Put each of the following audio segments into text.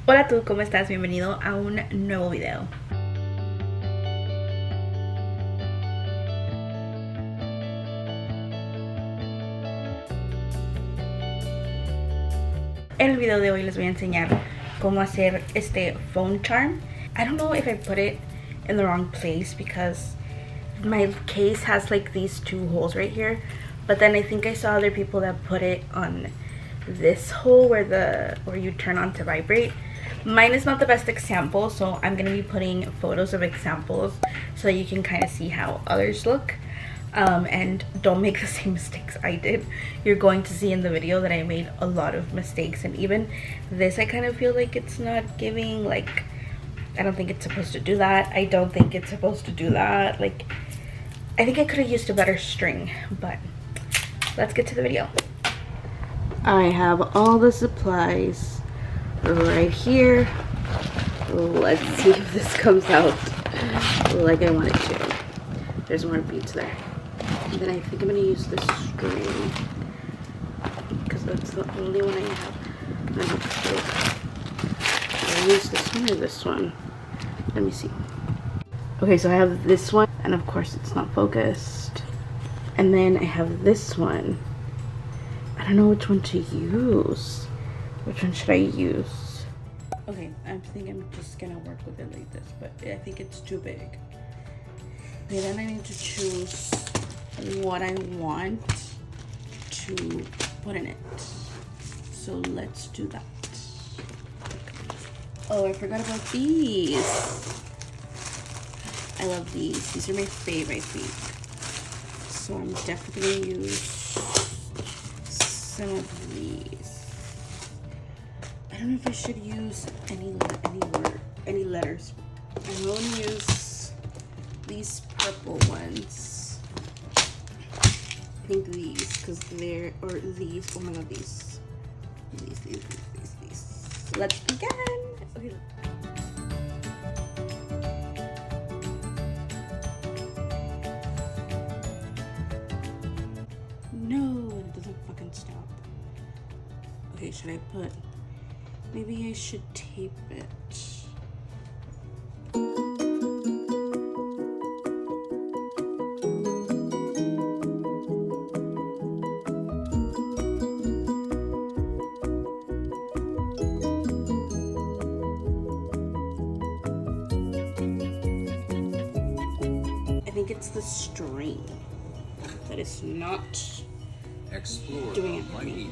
Hola tú, ¿cómo estás? Bienvenido a un nuevo video. En el video de hoy les voy a enseñar cómo hacer este phone charm. I don't know if I put it in the wrong place because my case has like these two holes right here, but then I think I saw other people that put it on this hole where you turn on to vibrate. Mine is not the best example, so I'm gonna be putting photos of examples so that you can kind of see how others look. And don't make the same mistakes I did. You're going to see in the video that I made a lot of mistakes, and even this I kind of feel like it's not giving. Like, I don't think it's supposed to do that. I don't think it's supposed to do that. Like, I think I could have used a better string, but let's get to the video. I have all the supplies right here. Let's see if this comes out like I want it to. There's more beads there. And then I think I'm going to use this string because that's the only one I have. I'll use this one or this one. Let me see. Okay, so I have this one, and of course it's not focused. And then I have this one. I don't know which one to use. Which one should I use? Okay, I think I'm just gonna work with it like this, but I think it's too big. Okay, then I need to choose what I want to put in it. So let's do that. Oh, I forgot about these. I love these. These are my favorite things. So I'm definitely gonna use some of these. I don't know if I should use any letters. I'm going to use these purple ones. I think these, because they're, or these, oh my god, these. Let's begin. Okay. No, it doesn't fucking stop. Okay, should I put, maybe I should tape it. I think it's the string that is not doing it for me.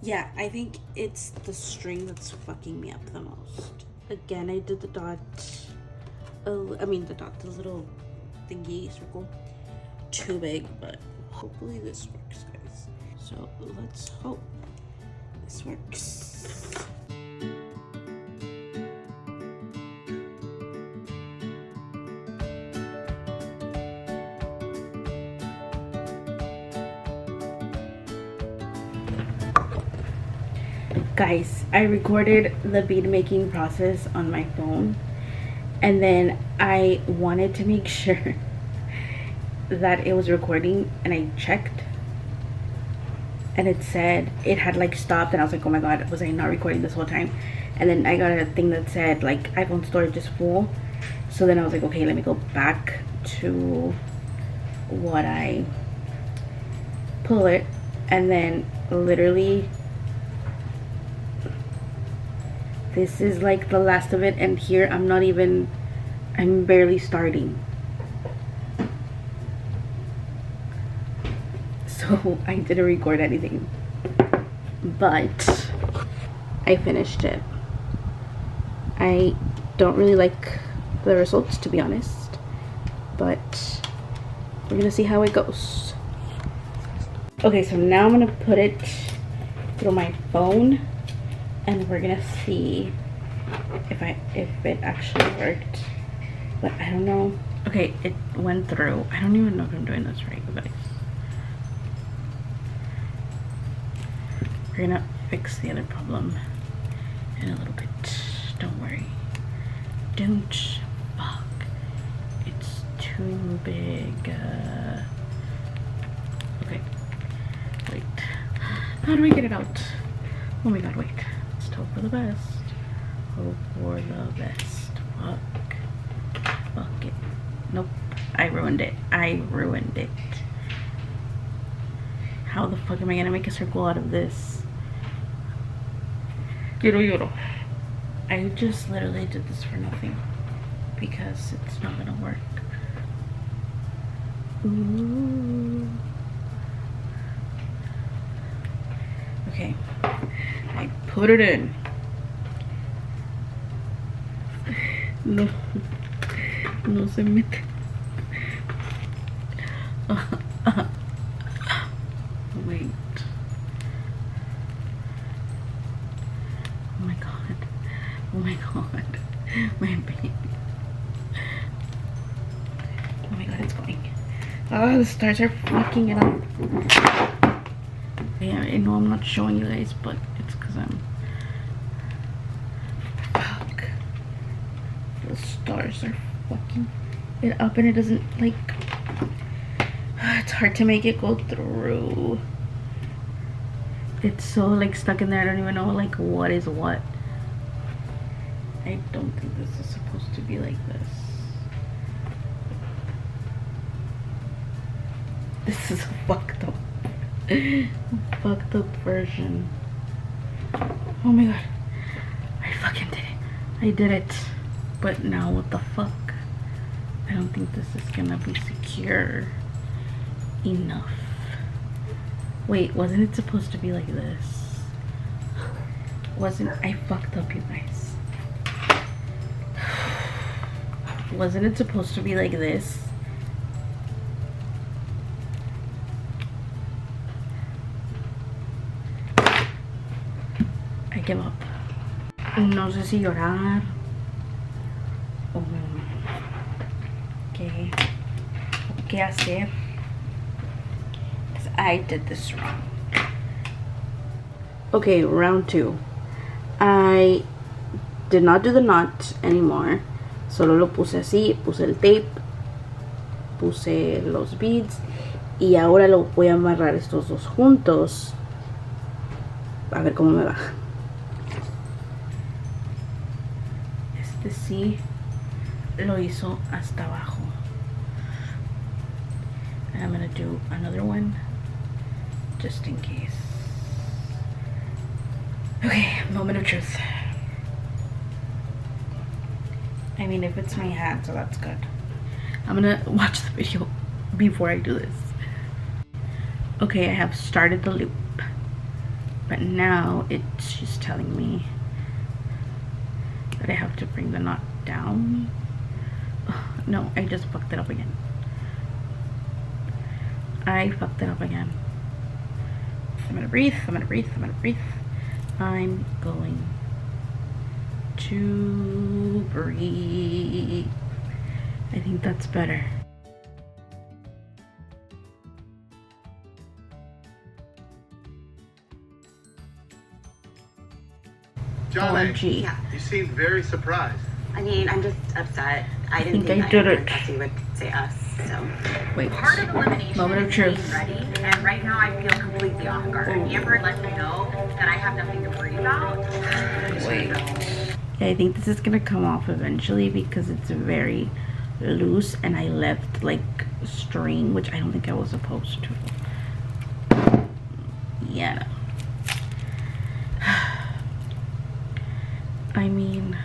Yeah, I think it's the string that's fucking me up the most. Again, I did the dot, the little thingy circle too big, but hopefully this works, guys. So let's hope this works. Guys, I recorded the bead making process on my phone, and then I wanted to make sure that it was recording, and I checked and it said it had like stopped, and I was like, oh my god, was I not recording this whole time? And then I got a thing that said like iPhone storage is full. So then I was like, okay, let me go back to what I pull it, and then literally this is like the last of it, and here I'm barely starting. So I didn't record anything, but I finished it. I don't really like the results, to be honest, but we're gonna see how it goes. Okay, so now I'm gonna put it through my phone, and we're gonna see if it actually worked. but I don't know. Okay, it went through. I don't even know if I'm doing this right, guys. We're gonna fix the other problem in a little bit. Don't worry. Don't. Fuck. It's too big. Okay. Wait. How do we get it out? Oh my god, wait. Let's hope for the best. Hope for the best. Fuck. Fuck it. Nope. I ruined it. I ruined it. How the fuck am I gonna make a circle out of this? Yoro. I just literally did this for nothing. Because it's not gonna work. Ooh. Okay. I put it in. No. No se mete. Wait. Oh my god. Oh my god. My baby. Oh my god, it's going. Oh, the stars are fucking it up. Yeah, I know I'm not showing you guys, but it's because I'm... Fuck. The stars are fucking it up and it doesn't, like... It's hard to make it go through. It's so, like, stuck in there. I don't even know, like, what is what. I don't think this is supposed to be like this. This is a fucked up fucked up version. Oh my god. I fucking did it. I did it. But now what the fuck? I don't think this is gonna be secure enough. Wait, wasn't it supposed to be like this? Wasn't I fucked up, you guys? Wasn't it supposed to be like this? I give up. No sé si llorar o qué hacer. Because I did this wrong. Okay, round 2. I did not do the knot anymore. Solo lo puse así, puse el tape, puse los beads y ahora lo voy a amarrar estos dos juntos. A ver cómo me va. Este sí lo hizo hasta abajo. And I'm gonna do another one just in case. Okay, moment of truth. I mean, if it's my hand, so that's good. I'm gonna watch the video before I do this. Okay, I have started the loop. But now it's just telling me that I have to bring the knot down. Oh, no, I just fucked it up again. I fucked it up again. I'm gonna breathe, I'm gonna breathe, I'm gonna breathe. I'm going to breathe. I think that's better. Johnny, OMG. Yeah. you seemed very surprised. I mean, I'm just upset. I didn't think think I that did Amber it. and Jesse would say us, so. Wait. Part of elimination Moment of is truth. being ready, and right now I feel completely off guard. Amber let me know that I have nothing to worry about. Wait. I think this is gonna come off eventually because it's very loose and I left like string, which I don't think I was supposed to. Yeah, no. I mean,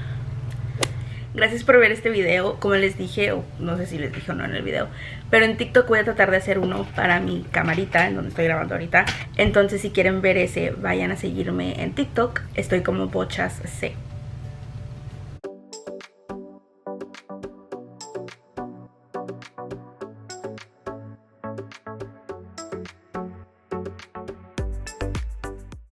gracias por ver este video. Como les dije, o no sé si les dije o no en el video, pero en TikTok voy a tratar de hacer uno para mi camarita, en donde estoy grabando ahorita. Entonces si quieren ver ese, vayan a seguirme en TikTok. Estoy como bochas C.